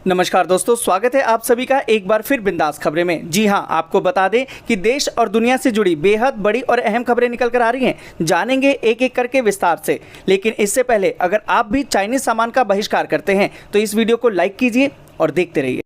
नमस्कार दोस्तों, स्वागत है आप सभी का एक बार फिर बिंदास खबरें में। जी हां, आपको बता दें कि देश और दुनिया से जुड़ी बेहद बड़ी और अहम खबरें निकल कर आ रही हैं। जानेंगे एक एक करके विस्तार से, लेकिन इससे पहले अगर आप भी चाइनीज सामान का बहिष्कार करते हैं तो इस वीडियो को लाइक कीजिए और देखते रहिए।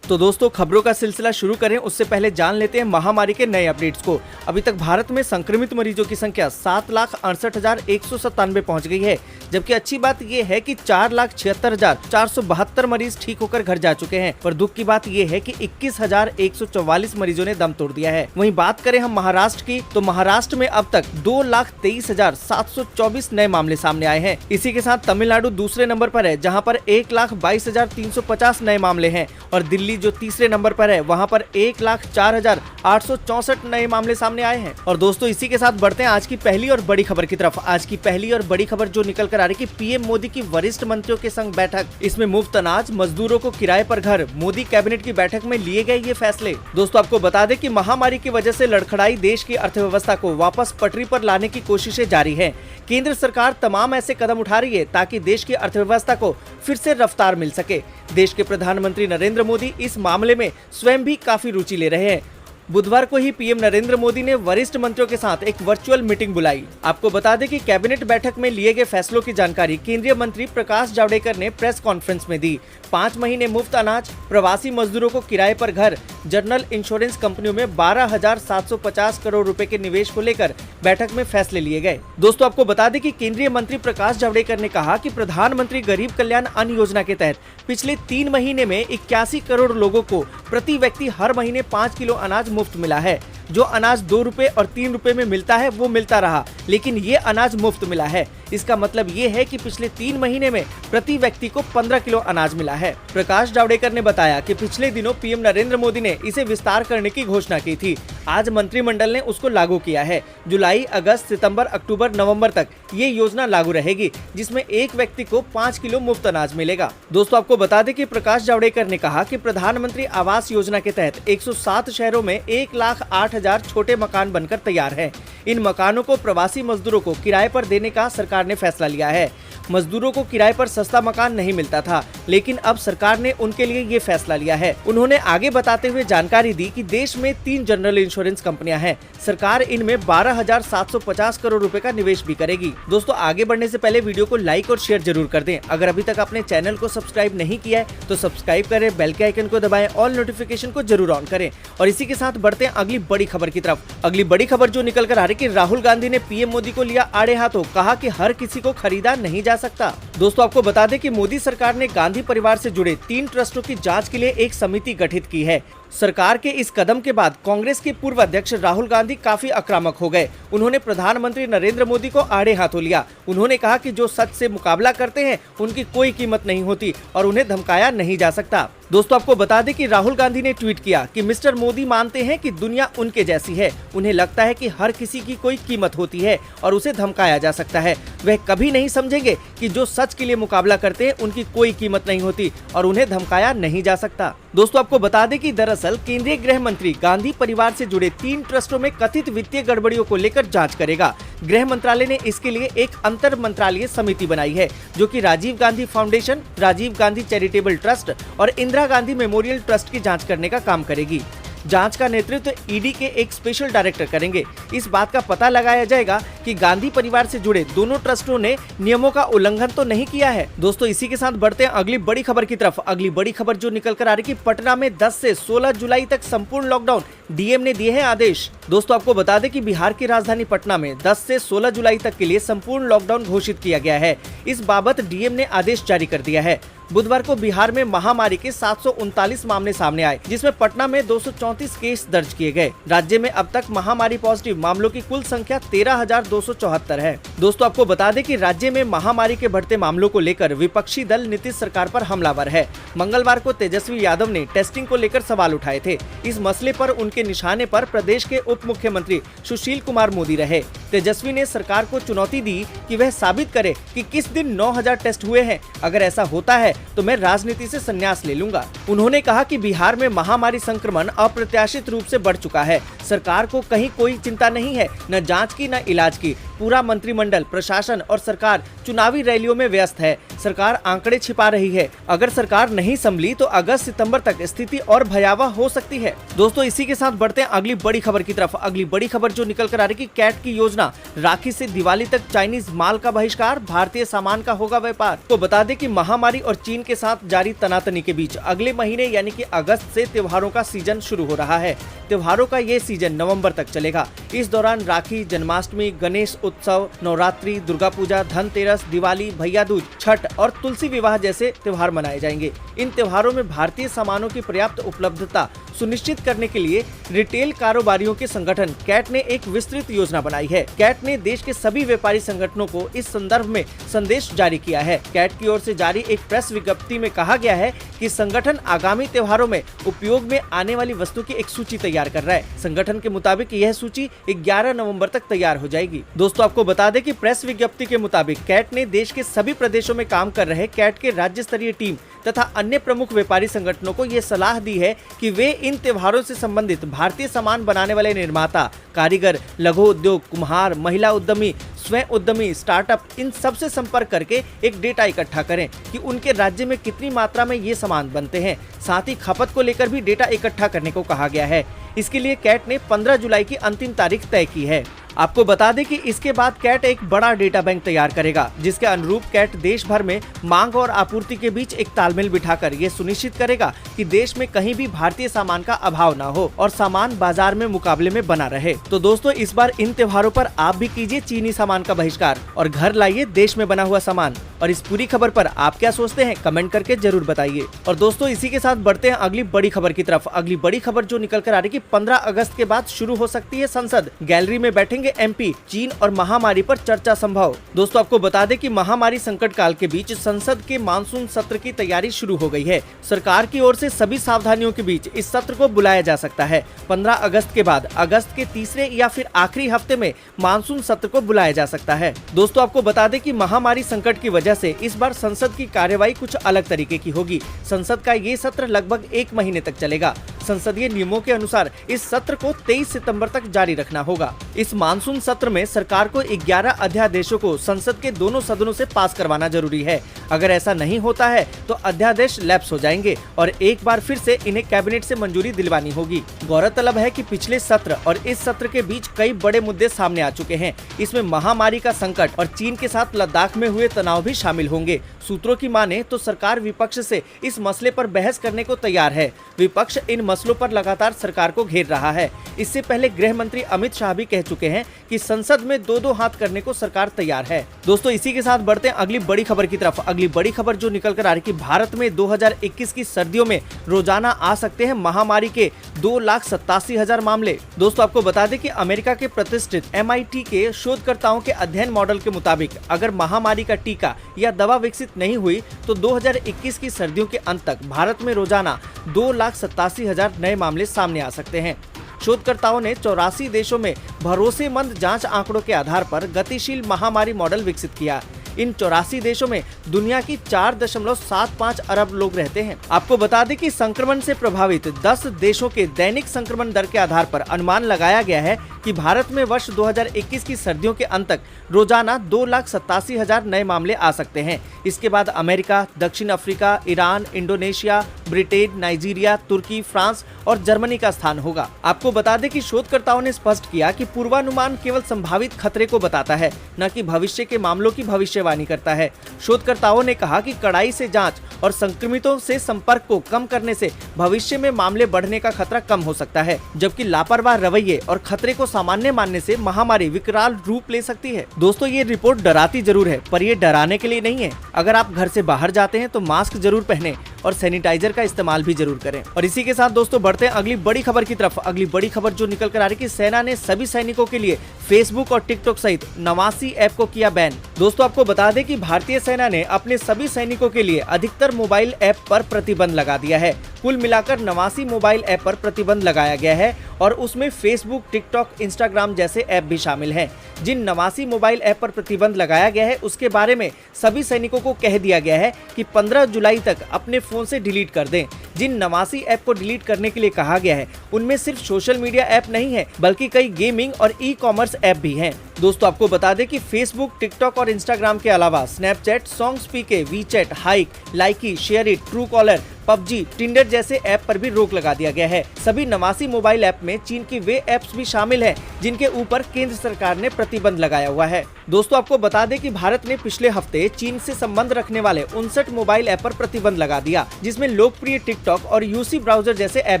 तो दोस्तों, खबरों का सिलसिला शुरू करें उससे पहले जान लेते हैं महामारी के नए अपडेट्स को। अभी तक भारत में संक्रमित मरीजों की संख्या 7,68,197 पहुंच गई है, जबकि अच्छी बात यह है कि 4,76,472 मरीज ठीक होकर घर जा चुके हैं। पर दुख की बात यह है कि 21,144 मरीजों ने दम तोड़ दिया है। वहीं बात करें हम महाराष्ट्र की, तो महाराष्ट्र में अब तक 2,23,724 नए मामले सामने आए हैं। इसी के साथ तमिलनाडु दूसरे नंबर पर है, जहाँ पर 1,22,350 नए मामले हैं, और दिल्ली जो तीसरे नंबर पर है वहां पर 1,04,864 नए मामले सामने आए हैं। और दोस्तों, इसी के साथ बढ़ते हैं आज की पहली और बड़ी खबर की तरफ। आज की पहली और बड़ी खबर जो निकल कर आ रही कि पीएम मोदी की वरिष्ठ मंत्रियों के संग बैठक, इसमें मुफ्त अनाज, मजदूरों को किराए पर घर, मोदी कैबिनेट की बैठक में लिए गए ये फैसले। दोस्तों, आपको बता दें कि महामारी की वजह से लड़खड़ाई देश की अर्थव्यवस्था को वापस पटरी पर लाने की कोशिशें जारी है। केंद्र सरकार तमाम ऐसे कदम उठा रही है ताकि देश की अर्थव्यवस्था को फिर से रफ्तार मिल सके। देश के प्रधानमंत्री नरेंद्र मोदी इस मामले में स्वयं भी काफी रुचि ले रहे हैं। बुधवार को ही पीएम नरेंद्र मोदी ने वरिष्ठ मंत्रियों के साथ एक वर्चुअल मीटिंग बुलाई। आपको बता दें कि कैबिनेट बैठक में लिए गए फैसलों की जानकारी केंद्रीय मंत्री प्रकाश जावड़ेकर ने प्रेस कॉन्फ्रेंस में दी। 5 महीने मुफ्त अनाज, प्रवासी मजदूरों को किराए पर घर, जनरल इंश्योरेंस कंपनियों में 12,750 करोड़ रुपए के निवेश को लेकर बैठक में फैसले लिए गए। दोस्तों, आपको बता दें कि केंद्रीय मंत्री प्रकाश जावड़ेकर ने कहा कि प्रधानमंत्री गरीब कल्याण अन्न योजना के तहत पिछले 3 महीने में 81 करोड़ लोगों को प्रति व्यक्ति हर महीने 5 किलो अनाज मुफ्त मिला है। जो अनाज 2 रुपए और 3 रुपए में मिलता है वो मिलता रहा, लेकिन ये अनाज मुफ्त मिला है। इसका मतलब ये है कि पिछले 3 महीने में प्रति व्यक्ति को 15 किलो अनाज मिला है। प्रकाश जावड़ेकर ने बताया कि पिछले दिनों पीएम नरेंद्र मोदी ने इसे विस्तार करने की घोषणा की थी। आज मंत्रिमंडल ने उसको लागू किया है। जुलाई, अगस्त, सितंबर, अक्टूबर, नवंबर तक ये योजना लागू रहेगी, जिसमें एक व्यक्ति को 5 किलो मुफ्त अनाज मिलेगा। दोस्तों, आपको बता दें कि प्रकाश जावड़ेकर ने कहा कि प्रधानमंत्री आवास योजना के तहत 107 शहरों में 1,08,000 छोटे मकान बनकर तैयार हैं। इन मकानों को प्रवासी मजदूरों को किराए पर देने का सरकार ने फैसला लिया है। मजदूरों को किराए पर सस्ता मकान नहीं मिलता था, लेकिन अब सरकार ने उनके लिए ये फैसला लिया है। उन्होंने आगे बताते हुए जानकारी दी कि देश में 3 जनरल इंश्योरेंस कंपनियां हैं। सरकार इनमें 12,750 करोड़ रुपए का निवेश भी करेगी। दोस्तों, आगे बढ़ने से पहले वीडियो को लाइक और शेयर जरूर कर दें। अगर अभी तक आपने चैनल को सब्सक्राइब नहीं किया है तो सब्सक्राइब करें, बेल के आइकन को दबाएं, ऑल नोटिफिकेशन को जरूर ऑन करें। और इसी के साथ बढ़ते हैं अगली बड़ी खबर की तरफ। अगली बड़ी खबर जो निकल कर आ रही कि राहुल गांधी ने पीएम मोदी को लिया आड़े हाथों, कहा कि हर किसी को खरीदा नहीं जा सकता। दोस्तों, आपको बता दें कि मोदी सरकार ने गांधी परिवार से जुड़े 3 ट्रस्टों की जांच के लिए एक समिति गठित की है। सरकार के इस कदम के बाद कांग्रेस के पूर्व अध्यक्ष राहुल गांधी काफी आक्रामक हो गए। उन्होंने प्रधानमंत्री नरेंद्र मोदी को आड़े हाथों लिया। उन्होंने कहा कि जो सच से मुकाबला करते हैं उनकी कोई कीमत नहीं होती और उन्हें धमकाया नहीं जा सकता। दोस्तों, आपको बता दें कि राहुल गांधी ने ट्वीट किया कि मिस्टर मोदी मानते हैं कि दुनिया उनके जैसी है। उन्हें लगता है कि हर किसी की कोई कीमत होती है और उसे धमकाया जा सकता है। वह कभी नहीं समझेंगे कि जो सच के लिए मुकाबला करते हैं उनकी कोई कीमत नहीं होती और उन्हें धमकाया नहीं जा सकता। दोस्तों, आपको बता दें कि दरअसल केंद्रीय गृह मंत्री गांधी परिवार से जुड़े 3 ट्रस्टों में कथित वित्तीय गड़बड़ियों को लेकर जांच करेगा। गृह मंत्रालय ने इसके लिए एक अंतर मंत्रालयीय समिति बनाई है, जो कि Rajiv Gandhi foundation, Rajiv Gandhi charitable trust और इंदिरा गांधी मेमोरियल ट्रस्ट की जांच करने का काम करेगी। जांच का नेतृत्व ईडी के एक स्पेशल डायरेक्टर करेंगे। इस बात का पता लगाया जाएगा कि गांधी परिवार से जुड़े दोनों ट्रस्टों ने नियमों का उल्लंघन तो नहीं किया है। दोस्तों, इसी के साथ बढ़ते हैं अगली बड़ी खबर की तरफ। अगली बड़ी खबर जो निकल कर आ रही कि पटना में 10 से 16 जुलाई तक संपूर्ण लॉकडाउन, डीएम ने दिए हैं आदेश। दोस्तों, आपको बता दें कि बिहार की राजधानी पटना में 10 से 16 जुलाई तक के लिए संपूर्ण लॉकडाउन घोषित किया गया है। इस बाबत डीएम ने आदेश जारी कर दिया है। बुधवार को बिहार में महामारी के 739 मामले सामने आए, जिसमें पटना में 234 केस दर्ज किए गए। राज्य में अब तक महामारी पॉजिटिव मामलों की कुल संख्या 13,274 है। दोस्तों, आपको बता दें कि राज्य में महामारी के बढ़ते मामलों को लेकर विपक्षी दल नीतीश सरकार पर हमलावर है। मंगलवार को तेजस्वी यादव ने टेस्टिंग को लेकर सवाल उठाए थे। इस मसले पर उनके निशाने पर प्रदेश के उप मुख्यमंत्री सुशील कुमार मोदी रहे। तेजस्वी ने सरकार को चुनौती दी कि वह साबित करे कि किस दिन 9,000 टेस्ट हुए हैं। अगर ऐसा होता है तो मैं राजनीति से संन्यास ले लूंगा। उन्होंने कहा कि बिहार में महामारी संक्रमण अप्रत्याशित रूप से बढ़ चुका है। सरकार को कहीं कोई चिंता नहीं है, न जांच की न इलाज की। पूरा मंत्रिमंडल, प्रशासन और सरकार चुनावी रैलियों में व्यस्त है। सरकार आंकड़े छिपा रही है। अगर सरकार नहीं संभली तो अगस्त सितंबर तक स्थिति और भयावह हो सकती है। दोस्तों, इसी के साथ बढ़ते हैं अगली बड़ी खबर की तरफ। अगली बड़ी खबर जो निकल कर आ रही है कि कैट की योजना, राखी से दिवाली तक चाइनीज माल का बहिष्कार, भारतीय सामान का होगा व्यापार। तो बता दें कि महामारी और चीन के साथ जारी तनातनी के बीच अगले महीने यानी कि अगस्त से त्योहारों का सीजन शुरू हो रहा है। त्योहारों का ये सीजन नवंबर तक चलेगा। इस दौरान राखी, जन्माष्टमी, गणेश उत्सव, नवरात्रि, दुर्गा पूजा, धनतेरस, दिवाली, भैया दूज, छठ और तुलसी विवाह जैसे त्योहार मनाए जाएंगे। इन त्योहारों में भारतीय सामानों की पर्याप्त उपलब्धता सुनिश्चित करने के लिए रिटेल कारोबारियों के संगठन कैट ने एक विस्तृत योजना बनाई है। कैट ने देश के सभी व्यापारी संगठनों को इस संदर्भ में संदेश जारी किया है। कैट की ओर से जारी एक प्रेस विज्ञप्ति में कहा गया है कि संगठन आगामी त्योहारों में उपयोग में आने वाली वस्तु की एक सूची तैयार कर रहा है। संगठन के मुताबिक यह सूची 11 नवंबर तक तैयार हो जाएगी। दोस्तों, आपको बता दें कि प्रेस विज्ञप्ति के मुताबिक कैट ने देश के सभी प्रदेशों में काम कर रहे कैट के राज्य स्तरीय टीम तथा अन्य प्रमुख व्यापारी संगठनों को ये सलाह दी है कि वे इन त्योहारों से संबंधित भारतीय सामान बनाने वाले निर्माता, कारीगर, लघु उद्योग, कुम्हार, महिला उद्यमी, स्वयं उद्यमी, स्टार्टअप, इन सब से संपर्क करके एक डेटा इकट्ठा करें कि उनके राज्य में कितनी मात्रा में ये सामान बनते हैं। साथ ही खपत को लेकर भी डेटा इकट्ठा करने को कहा गया है। इसके लिए कैट ने 15 जुलाई की अंतिम तारीख तय की है। आपको बता दें कि इसके बाद कैट एक बड़ा डेटा बैंक तैयार करेगा, जिसके अनुरूप कैट देश भर में मांग और आपूर्ति के बीच एक तालमेल बिठाकर ये सुनिश्चित करेगा कि देश में कहीं भी भारतीय सामान का अभाव न हो और सामान बाजार में मुकाबले में बना रहे। तो दोस्तों, इस बार इन त्योहारों पर आप भी कीजिए चीनी सामान का बहिष्कार और घर लाइए देश में बना हुआ सामान। और इस पूरी खबर पर आप क्या सोचते हैं, कमेंट करके जरूर बताइए। और दोस्तों, इसी के साथ बढ़ते हैं अगली बड़ी खबर की तरफ। अगली बड़ी खबर जो निकल कर आ रही है कि 15 अगस्त के बाद शुरू हो सकती है संसद, गैलरी में बैठेंगे एमपी, चीन और महामारी पर चर्चा संभव। दोस्तों, आपको बता दें कि महामारी संकट काल के बीच संसद के मानसून सत्र की तैयारी शुरू हो गई है। सरकार की ओर से सभी सावधानियों के बीच इस सत्र को बुलाया जा सकता है। 15 अगस्त के बाद अगस्त के तीसरे या फिर आखिरी हफ्ते में मानसून सत्र को बुलाया जा सकता है। दोस्तों, आपको बता दें कि महामारी संकट की वजह से इस बार संसद की कार्यवाही कुछ अलग तरीके की होगी। संसद का ये सत्र लगभग 1 महीने तक चलेगा। संसदीय नियमों के अनुसार इस सत्र को 23 सितंबर तक जारी रखना होगा। इस मानसून सत्र में सरकार को 11 अध्यादेशों को संसद के दोनों सदनों से पास करवाना जरूरी है। अगर ऐसा नहीं होता है तो अध्यादेश लैप्स हो जाएंगे और एक बार फिर से इन्हें कैबिनेट से मंजूरी दिलवानी होगी। गौरतलब है कि पिछले सत्र और इस सत्र के बीच कई बड़े मुद्दे सामने आ चुके हैं। इसमें महामारी का संकट और चीन के साथ लद्दाख में हुए तनाव भी शामिल होंगे। सूत्रों की माने तो सरकार विपक्ष से इस मसले पर बहस करने को तैयार है। विपक्ष इन मसलों पर लगातार सरकार को घेर रहा है। इससे पहले गृह मंत्री अमित शाह भी कह चुके हैं कि संसद में दो हाथ करने को सरकार तैयार है। दोस्तों, इसी के साथ बढ़ते हैं अगली बड़ी खबर की तरफ। अगली बड़ी खबर जो निकल कर आ रही है कि भारत में 2021 की सर्दियों में रोजाना आ सकते हैं महामारी के 2,87,000 मामले। दोस्तों, आपको बता दें कि अमेरिका के प्रतिष्ठित MIT के शोधकर्ताओं के अध्ययन मॉडल के मुताबिक अगर महामारी का टीका या दवा विकसित नहीं हुई तो 2021 की सर्दियों के अंत तक भारत में रोजाना 2,87,000 नए मामले सामने आ सकते हैं। शोधकर्ताओं ने 84 देशों में भरोसेमंद जांच आंकड़ों के आधार पर गतिशील महामारी मॉडल विकसित किया। इन 84 देशों में दुनिया की 4.75 अरब लोग रहते हैं। आपको बता दें कि संक्रमण से प्रभावित 10 देशों के दैनिक संक्रमण दर के आधार पर अनुमान लगाया गया है कि भारत में वर्ष 2021 की सर्दियों के अंत तक रोजाना 2,87,000 नए मामले आ सकते हैं। इसके बाद अमेरिका, दक्षिण Africa, Iran, Indonesia, Britain, Nigeria, तुर्की, फ्रांस और जर्मनी का स्थान होगा। आपको बता दें कि शोधकर्ताओं ने स्पष्ट किया कि पूर्वानुमान केवल संभावित खतरे को बताता है, न कि भविष्य के मामलों की भविष्यवाणी करता है। शोधकर्ताओं ने कहा कि कड़ाई से जांच और संक्रमितों से संपर्क को कम करने से भविष्य में मामले बढ़ने का खतरा कम हो सकता है, जबकि लापरवाह रवैये और खतरे को सामान्य मानने से महामारी विकराल रूप ले सकती है। दोस्तों, ये रिपोर्ट डराती जरूर है, पर ये डराने के लिए नहीं है। अगर आप घर से बाहर जाते हैं तो मास्क जरूर पहने और सैनिटाइजर का इस्तेमाल भी जरूर करें। और इसी के साथ दोस्तों बढ़ते हैं अगली बड़ी खबर की तरफ। अगली बड़ी खबर जो निकल कर आ रही है कि सेना ने सभी सैनिकों के लिए फेसबुक और टिकटॉक सहित 89 ऐप को किया बैन। दोस्तों आपको बता दें कि भारतीय सेना ने अपने सभी सैनिकों के लिए अधिकतर मोबाइल ऐप पर प्रतिबंध लगा दिया है। कुल मिलाकर 89 मोबाइल ऐप पर प्रतिबंध लगाया गया है और उसमें फेसबुक, टिकटॉक, इंस्टाग्राम जैसे ऐप भी शामिल हैं। जिन 89 मोबाइल ऐप पर प्रतिबंध लगाया गया है उसके बारे में सभी सैनिकों को कह दिया गया है कि 15 जुलाई तक अपने फोन से डिलीट कर दें। जिन 89 ऐप को डिलीट करने के लिए कहा गया है उनमें सिर्फ सोशल मीडिया ऐप नहीं है बल्कि कई गेमिंग और ई-कॉमर्स ऐप भी हैं। दोस्तों आपको बता दें कि फेसबुक, टिकटॉक और इंस्टाग्राम के अलावा Snapchat, songs PK, WeChat, Hike, Likee, SHAREit, Truecaller, PUBG, Tinder जैसे ऐप पर भी रोक लगा दिया गया है। सभी 89 मोबाइल ऐप में चीन की वे ऐप्स भी शामिल हैं जिनके ऊपर केंद्र सरकार ने प्रतिबंध लगाया हुआ है। दोस्तों आपको बता दें कि भारत ने पिछले हफ्ते चीन से संबंध रखने वाले 59 मोबाइल ऐप पर प्रतिबंध लगा दिया, जिसमें लोकप्रिय टिकटॉक और यूसी ब्राउजर जैसे ऐप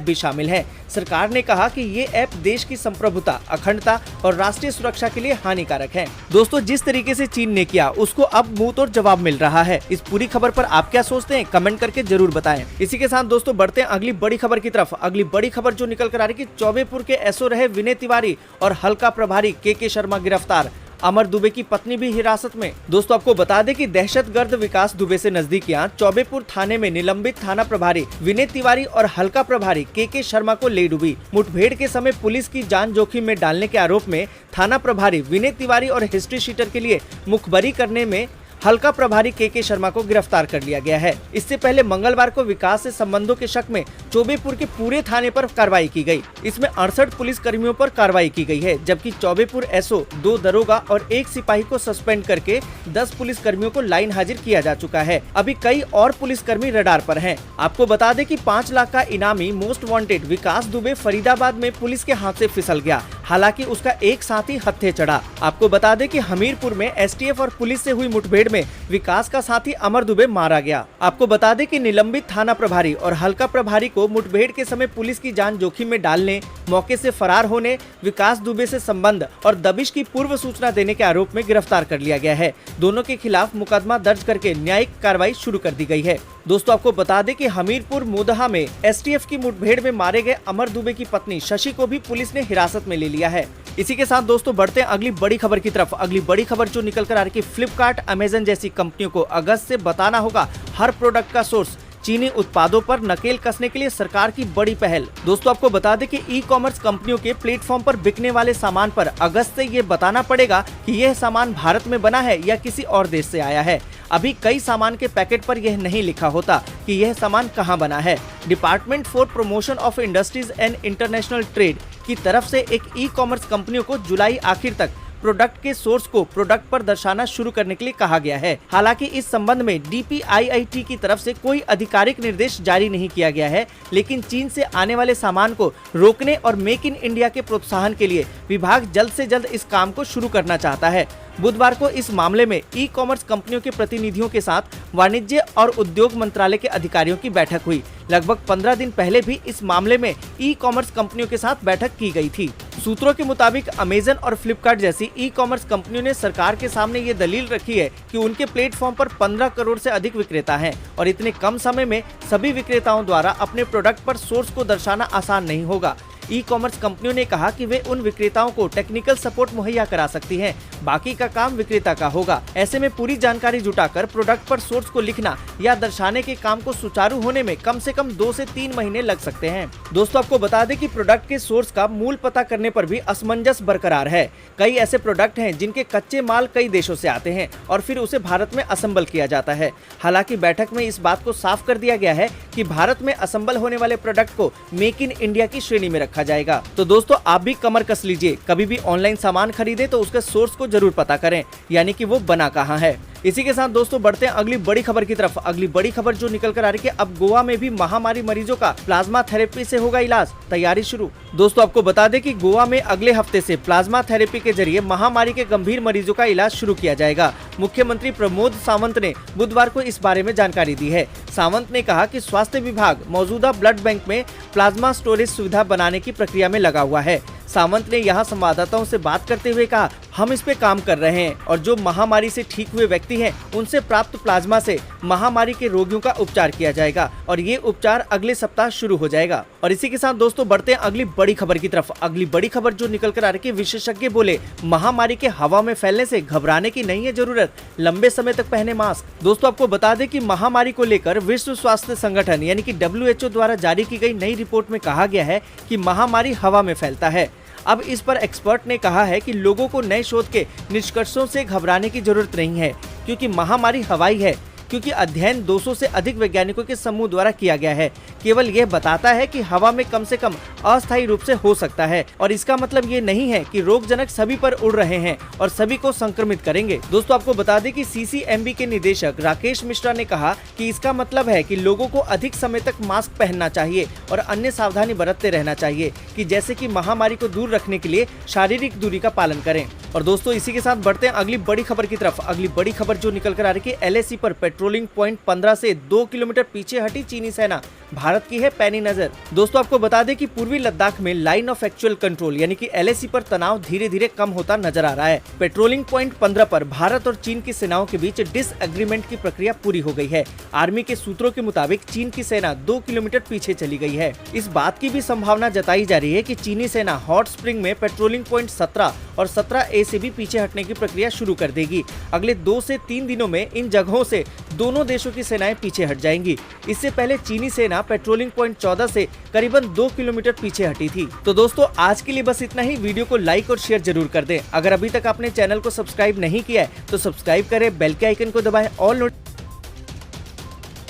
भी शामिल हैं। सरकार ने कहा कि ये ऐप देश की संप्रभुता, अखंडता और राष्ट्रीय सुरक्षा के लिए हानिकारक हैं। दोस्तों जिस तरीके से चीन ने किया उसको अब मुंह तोड़ जवाब मिल रहा है। इस पूरी खबर पर आप क्या सोचते हैं, कमेंट करके जरूर बताएं। इसी के साथ दोस्तों बढ़ते हैं अगली बड़ी खबर की तरफ। अगली बड़ी खबर जो निकल कर आ रही है कि चौबेपुर के एसओ रहे विनय तिवारी और हल्का प्रभारी के शर्मा गिरफ्तार, अमर दुबे की पत्नी भी हिरासत में। दोस्तों आपको बता दें कि दहशतगर्द विकास दुबे से नजदीकियां चौबेपुर थाने में निलंबित थाना प्रभारी विनय तिवारी और हल्का प्रभारी के शर्मा को ले डूबी। मुठभेड़ के समय पुलिस की जान जोखिम में डालने के आरोप में थाना प्रभारी विनय तिवारी और हिस्ट्री शीटर के लिए मुखबरी करने में हल्का प्रभारी के शर्मा को गिरफ्तार कर लिया गया है। इससे पहले मंगलवार को विकास से संबंधों के शक में चौबेपुर के पूरे थाने पर कार्रवाई की गई। इसमें 68 पुलिस कर्मियों पर कार्रवाई की गई है, जबकि चौबेपुर एसओ, 2 दरोगा और 1 सिपाही को सस्पेंड करके 10 पुलिस कर्मियों को लाइन हाजिर किया जा चुका है। अभी कई और पुलिस कर्मी रडार पर हैं। आपको बता दें कि 5 लाख का इनामी मोस्ट वांटेड विकास दुबे फरीदाबाद में पुलिस के हाथ से फिसल गया। हालांकि उसका एक साथी हत्थे चढ़ा। आपको बता दें कि हमीरपुर में एसटीएफ और पुलिस से हुई मुठभेड़ में विकास का साथी अमर दुबे मारा गया। आपको बता दें कि निलंबित थाना प्रभारी और हल्का प्रभारी को मुठभेड़ के समय पुलिस की जान जोखिम में डालने, मौके से फरार होने, विकास दुबे से संबंध और दबिश की पूर्व सूचना देने के आरोप में गिरफ्तार कर लिया गया है। दोनों के खिलाफ मुकदमा दर्ज करके न्यायिक कार्रवाई शुरू कर दी गई है। दोस्तों आपको बता दें कि हमीरपुर मोदहा में एसटीएफ की मुठभेड़ में मारे गए अमर दुबे की पत्नी शशि को भी पुलिस ने हिरासत में ले लिया है। इसी के साथ दोस्तों बढ़ते हैं अगली बड़ी खबर की तरफ। अगली बड़ी खबर जो निकल कर आ रही है, फ्लिपकार्ट, अमेजन जैसी कंपनियों को अगस्त से बताना होगा हर प्रोडक्ट का सोर्स। चीनी उत्पादों पर नकेल कसने के लिए सरकार की बड़ी पहल। दोस्तों आपको बता दें कि ई-कॉमर्स कंपनियों के प्लेटफॉर्म पर बिकने वाले सामान पर अगस्त से ये बताना पड़ेगा कि यह सामान भारत में बना है या किसी और देश से आया है। अभी कई सामान के पैकेट पर यह नहीं लिखा होता कि यह सामान कहां बना है। Department for promotion of industries and international trade की तरफ से एक ई-कॉमर्स कंपनियों को जुलाई आखिर तक प्रोडक्ट के सोर्स को प्रोडक्ट पर दर्शाना शुरू करने के लिए कहा गया है। हालांकि इस संबंध में DPIIT की तरफ से कोई आधिकारिक निर्देश जारी नहीं किया गया है, लेकिन चीन से आने वाले सामान को रोकने और मेक इन इंडिया के प्रोत्साहन के लिए विभाग जल्द से जल्द इस काम को शुरू करना चाहता है। बुधवार को इस मामले में ई-कॉमर्स कंपनियों के प्रतिनिधियों के साथ वाणिज्य और उद्योग मंत्रालय के अधिकारियों की बैठक हुई। लगभग 15 दिन पहले भी इस मामले में ई-कॉमर्स कंपनियों के साथ बैठक की गई थी। सूत्रों के मुताबिक अमेजन और फ्लिपकार्ट जैसी ई-कॉमर्स कंपनियों ने सरकार के सामने ये दलील रखी है कि उनके प्लेटफॉर्म पर 15 करोड़ से अधिक विक्रेता हैं और इतने कम समय में सभी विक्रेताओं द्वारा अपने प्रोडक्ट पर सोर्स को दर्शाना आसान नहीं होगा। ई-कॉमर्स कंपनियों ने कहा कि वे उन विक्रेताओं को टेक्निकल सपोर्ट मुहैया करा सकती हैं, बाकी का काम विक्रेता का होगा। ऐसे में पूरी जानकारी जुटाकर प्रोडक्ट पर सोर्स को लिखना या दर्शाने के काम को सुचारू होने में कम से कम 2 से 3 महीने लग सकते हैं। दोस्तों आपको बता दें कि प्रोडक्ट के सोर्स का मूल पता करने पर भी असमंजस बरकरार है। कई ऐसे प्रोडक्ट हैं जिनके कच्चे माल कई देशों से आते हैं और फिर उसे भारत में असेंबल किया जाता है। हालांकि बैठक में इस बात को साफ कर दिया गया है कि भारत में असेंबल होने वाले प्रोडक्ट को मेक इन इंडिया की श्रेणी में रखा जाएगा। तो दोस्तों आप भी कमर कस लीजिए, कभी भी ऑनलाइन सामान खरीदे तो उसके सोर्स को जरूर पता करें, यानी कि वो बना कहाँ है। इसी के साथ दोस्तों बढ़ते हैं अगली बड़ी खबर की तरफ। अगली बड़ी खबर जो निकल कर आ रही है, अब गोवा में भी महामारी मरीजों का प्लाज्मा थेरेपी से होगा इलाज, तैयारी शुरू। दोस्तों आपको बता दें कि गोवा में अगले हफ्ते से प्लाज्मा थेरेपी के जरिए महामारी के गंभीर मरीजों का इलाज शुरू किया जाएगा। मुख्यमंत्री प्रमोद सावंत ने बुधवार को इस बारे में जानकारी दी है। सावंत ने कहा कि स्वास्थ्य विभाग मौजूदा ब्लड बैंक में प्लाज्मा स्टोरेज सुविधा बनाने की प्रक्रिया में लगा हुआ है। सावंत ने यहां संवाददाताओं से बात करते हुए कहा, हम इस पे काम कर रहे हैं और जो महामारी से ठीक हुए व्यक्ति हैं उनसे प्राप्त प्लाज्मा से महामारी के रोगियों का उपचार किया जाएगा और ये उपचार अगले सप्ताह शुरू हो जाएगा। और इसी के साथ दोस्तों बढ़ते हैं अगली बड़ी खबर की तरफ। अगली बड़ी खबर जो निकल कर आ रही है, विशेषज्ञ बोले महामारी के हवा में फैलने से घबराने की नहीं है जरूरत, लंबे समय तक पहने मास्क। दोस्तों आपको बता दें कि महामारी को लेकर विश्व स्वास्थ्य संगठन यानी कि WHO द्वारा जारी की गई नई रिपोर्ट में कहा गया है कि महामारी हवा में फैलता है। अब इस पर एक्सपर्ट ने कहा है कि लोगों को नए शोध के निष्कर्षों से घबराने की जरूरत नहीं है, क्योंकि महामारी हवाई है। क्योंकि अध्ययन 200 से अधिक वैज्ञानिकों के समूह द्वारा किया गया है। केवल यह बताता है कि हवा में कम से कम अस्थायी रूप से हो सकता है और इसका मतलब ये नहीं है कि रोगजनक सभी पर उड़ रहे हैं और सभी को संक्रमित करेंगे। दोस्तों आपको बता दें कि CCMB के निदेशक राकेश मिश्रा ने कहा कि इसका मतलब है कि लोगों को अधिक समय तक मास्क पहनना चाहिए और अन्य सावधानी बरतते रहना चाहिए, कि जैसे कि महामारी को दूर रखने के लिए शारीरिक दूरी का पालन करें। और दोस्तों इसी के साथ बढ़ते हैं अगली बड़ी खबर की तरफ। अगली बड़ी खबर जो निकल कर आ रही है, LAC पर पेट्रोलिंग पॉइंट 15 से 2 किलोमीटर पीछे हटी चीनी सेना, भारत की है पैनी नजर। दोस्तों आपको बता दें कि पूर्वी लद्दाख में लाइन ऑफ एक्चुअल कंट्रोल यानी कि LAC पर तनाव धीरे धीरे कम होता नजर आ रहा है। पेट्रोलिंग पॉइंट 15 पर भारत और चीन की सेनाओं के बीच डिसएग्रीमेंट की प्रक्रिया पूरी हो गई है। आर्मी के सूत्रों के मुताबिक चीन की सेना 2 किलोमीटर पीछे चली गई है। इस बात की भी संभावना जताई जा रही है कि चीनी सेना हॉट स्प्रिंग में पेट्रोलिंग पॉइंट 17 और 17A से भी पीछे हटने की प्रक्रिया शुरू कर देगी। अगले 2 से 3 दिनों में इन जगहों से दोनों देशों की सेनाएं पीछे हट जाएंगी। इससे पहले चीनी सेना पेट्रोलिंग पॉइंट 14 से करीबन 2 किलोमीटर पीछे हटी थी। तो दोस्तों आज के लिए बस इतना ही। वीडियो को लाइक और शेयर जरूर कर दें। अगर अभी तक आपने चैनल को सब्सक्राइब नहीं किया है तो सब्सक्राइब करें, बेल के आइकन को दबाएं, ऑल नोट